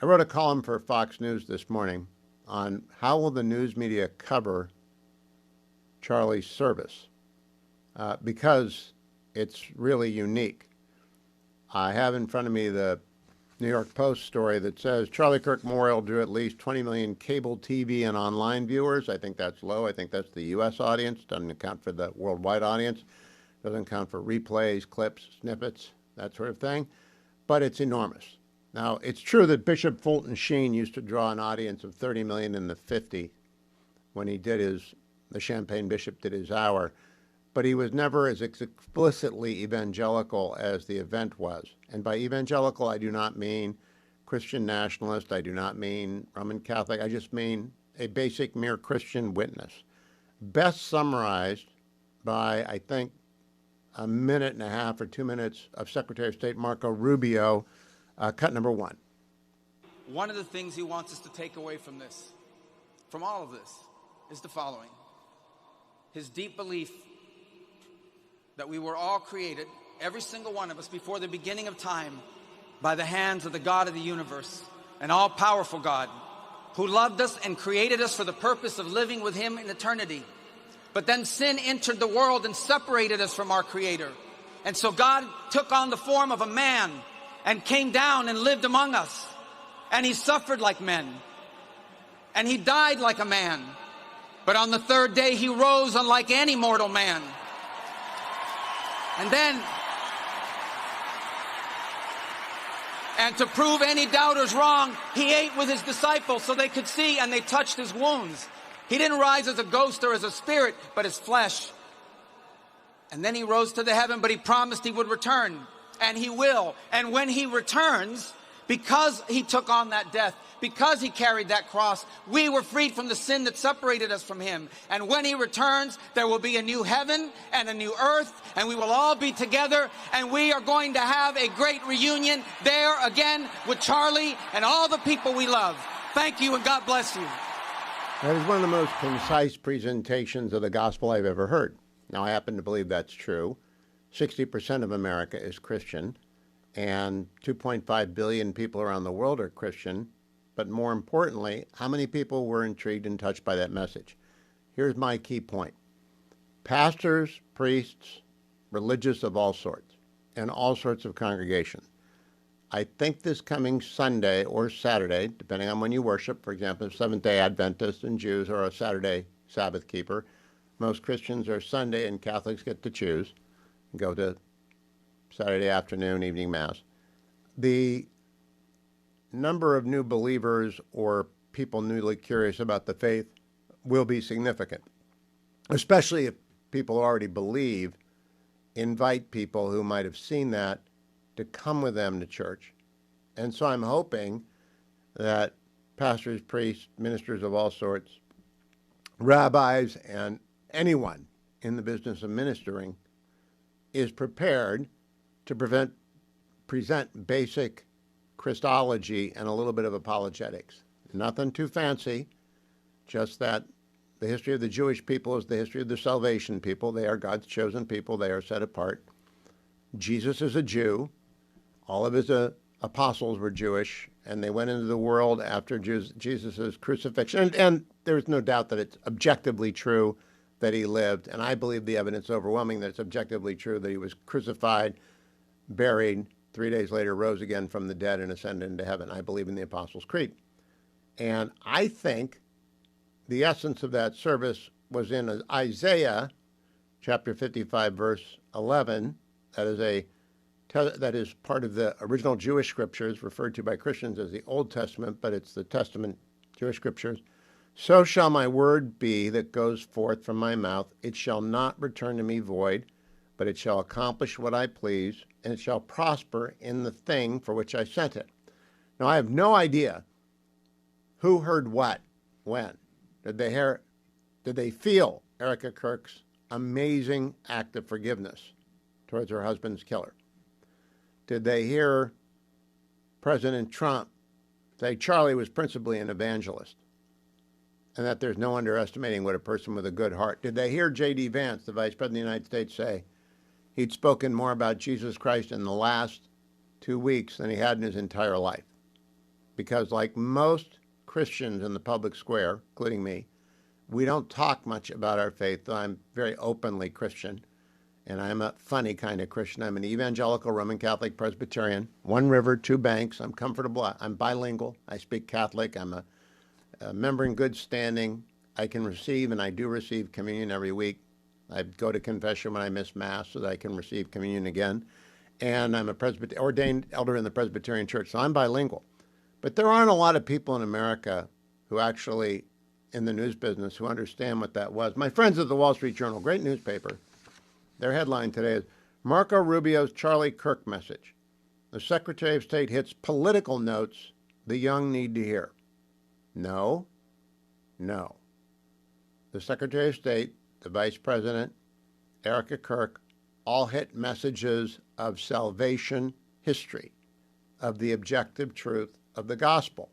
I wrote a column for Fox News this morning on how will the news media cover Charlie's service, because it's really unique. I have in front of me the New York Post story that says Charlie Kirk Memorial drew at least 20 million cable TV and online viewers. I think that's low. I think that's the U.S. audience. Doesn't account for the worldwide audience. Doesn't account for replays, clips, snippets, that sort of thing. But it's enormous. Now, it's true that Bishop Fulton Sheen used to draw an audience of 30 million in the 50 when he did the Champagne Bishop did his hour, but he was never as explicitly evangelical as the event was. And by evangelical, I do not mean Christian nationalist. I do not mean Roman Catholic. I just mean a basic mere Christian witness. Best summarized by, I think, a minute and a half or 2 minutes of Secretary of State Marco Rubio, cut number one. One of the things he wants us to take away from this, from all of this, is the following. His deep belief that we were all created, every single one of us, before the beginning of time, by the hands of the God of the universe, an all-powerful God, who loved us and created us for the purpose of living with him in eternity. But then sin entered the world and separated us from our Creator. And so God took on the form of a man and came down and lived among us. And he suffered like men. And he died like a man. But on the third day, he rose unlike any mortal man. And to prove any doubters wrong, he ate with his disciples so they could see, and they touched his wounds. He didn't rise as a ghost or as a spirit, but as flesh. And then he rose to the heaven, but he promised he would return. And he will. And when he returns, because he took on that death, because he carried that cross, we were freed from the sin that separated us from him. And when he returns, there will be a new heaven and a new earth, and we will all be together, and we are going to have a great reunion there again with Charlie and all the people we love. Thank you, and God bless you. That is one of the most concise presentations of the gospel I've ever heard. Now, I happen to believe that's true. 60% of America is Christian, and 2.5 billion people around the world are Christian. But more importantly, how many people were intrigued and touched by that message? Here's my key point. Pastors, priests, religious of all sorts, and all sorts of congregations. I think this coming Sunday or Saturday, depending on when you worship, for example, Seventh-day Adventists and Jews are a Saturday Sabbath keeper. Most Christians are Sunday, and Catholics get to choose and go to Saturday afternoon, evening Mass. The number of new believers or people newly curious about the faith will be significant, especially if people already believe, invite people who might have seen that to come with them to church. And so I'm hoping that pastors, priests, ministers of all sorts, rabbis, and anyone in the business of ministering is prepared to present basic Christology and a little bit of apologetics. Nothing too fancy, just that the history of the Jewish people is the history of the salvation people. They are God's chosen people. They are set apart. Jesus is a Jew. All of his apostles were Jewish, and they went into the world after Jesus' crucifixion. And there's no doubt that it's objectively true that he lived, and I believe the evidence is overwhelming that it's objectively true that he was crucified, buried, 3 days later rose again from the dead and ascended into heaven. I believe in the Apostles' Creed. And I think the essence of that service was in Isaiah chapter 55, verse 11. That is part of the original Jewish scriptures, referred to by Christians as the Old Testament, but it's the Testament Jewish scriptures. So shall my word be that goes forth from my mouth. It shall not return to me void, but it shall accomplish what I please, and it shall prosper in the thing for which I sent it. Now, I have no idea who heard what, when. Did they feel Erica Kirk's amazing act of forgiveness towards her husband's killer? Did they hear President Trump say Charlie was principally an evangelist and that there's no underestimating what a person with a good heart? Did they hear J.D. Vance, the Vice President of the United States, say he'd spoken more about Jesus Christ in the last 2 weeks than he had in his entire life? because like most Christians in the public square, including me, we don't talk much about our faith, though I'm very openly Christian. And I'm a funny kind of Christian. I'm an evangelical Roman Catholic Presbyterian. One river, two banks. I'm comfortable. I'm bilingual. I speak Catholic. I'm a member in good standing. I can receive, and I do receive communion every week. I go to confession when I miss Mass so that I can receive communion again. And I'm a ordained elder in the Presbyterian Church, so I'm bilingual. But there aren't a lot of people in America who actually, in the news business, who understand what that was. My friends at the Wall Street Journal, great newspaper, their headline today is Marco Rubio's Charlie Kirk message. The Secretary of State hits political notes the young need to hear. No. The Secretary of State, the Vice President, Erica Kirk, all hit messages of salvation history, of the objective truth of the gospel.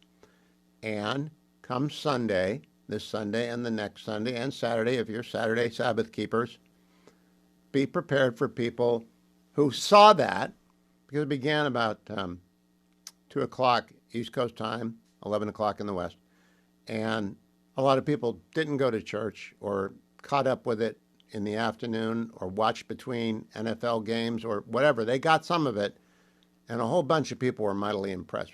And come Sunday, this Sunday and the next Sunday and Saturday, if you're Saturday Sabbath keepers, be prepared for people who saw that, because it began about 2 o'clock East Coast time, 11 o'clock in the West. And a lot of people didn't go to church or caught up with it in the afternoon or watched between NFL games or whatever. They got some of it, and a whole bunch of people were mightily impressed.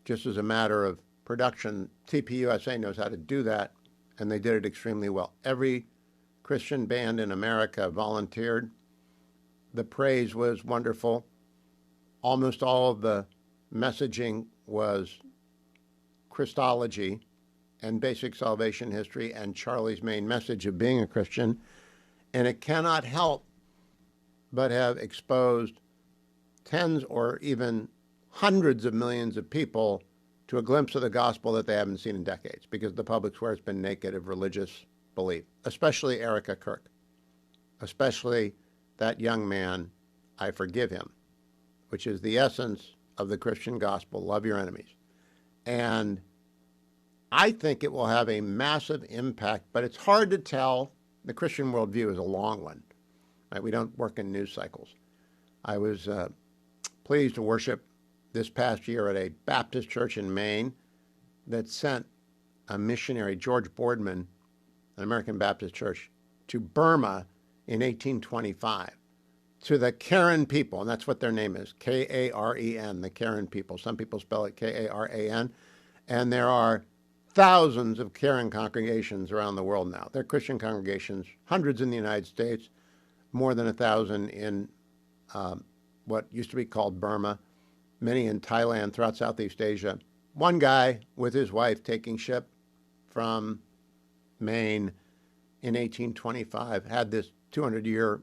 Just as a matter of production, TPUSA knows how to do that, and they did it extremely well. Every Christian band in America volunteered. The praise was wonderful. Almost all of the messaging was Christology and basic salvation history and Charlie's main message of being a Christian. And it cannot help but have exposed tens or even hundreds of millions of people to a glimpse of the gospel that they haven't seen in decades, because the public square has been naked of religious belief, especially Erica Kirk, especially that young man, I forgive him, which is the essence of the Christian gospel, love your enemies. And I think it will have a massive impact, but it's hard to tell. The Christian worldview is a long one, right? We don't work in news cycles. I was pleased to worship this past year at a Baptist church in Maine that sent a missionary, George Boardman, an American Baptist church, to Burma in 1825, to the Karen people, and that's what their name is, K-A-R-E-N, the Karen people. Some people spell it K-A-R-A-N, and there are thousands of Karen congregations around the world now. They're Christian congregations, hundreds in the United States, more than 1,000 in what used to be called Burma, many in Thailand, throughout Southeast Asia. One guy with his wife taking ship from Maine in 1825 had this 200-year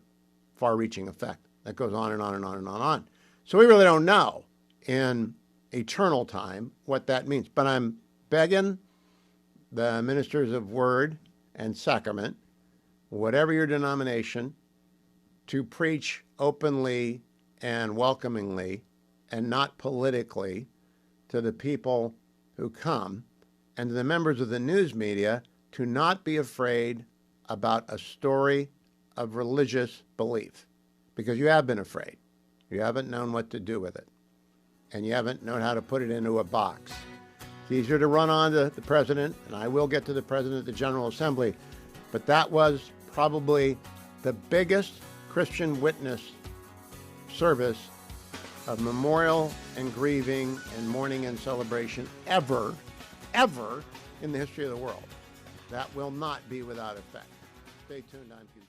far-reaching effect that goes on and on and on and on. So we really don't know in eternal time what that means. But I'm begging the ministers of word and sacrament, whatever your denomination, to preach openly and welcomingly and not politically to the people who come, and to the members of the news media to not be afraid about a story of religious belief, because you have been afraid. You haven't known what to do with it, and you haven't known how to put it into a box. It's easier to run on to the president, and I will get to the president of the General Assembly, but that was probably the biggest Christian witness service of memorial and grieving and mourning and celebration ever in the history of the world. That will not be without effect. Stay tuned. I'm Hugh.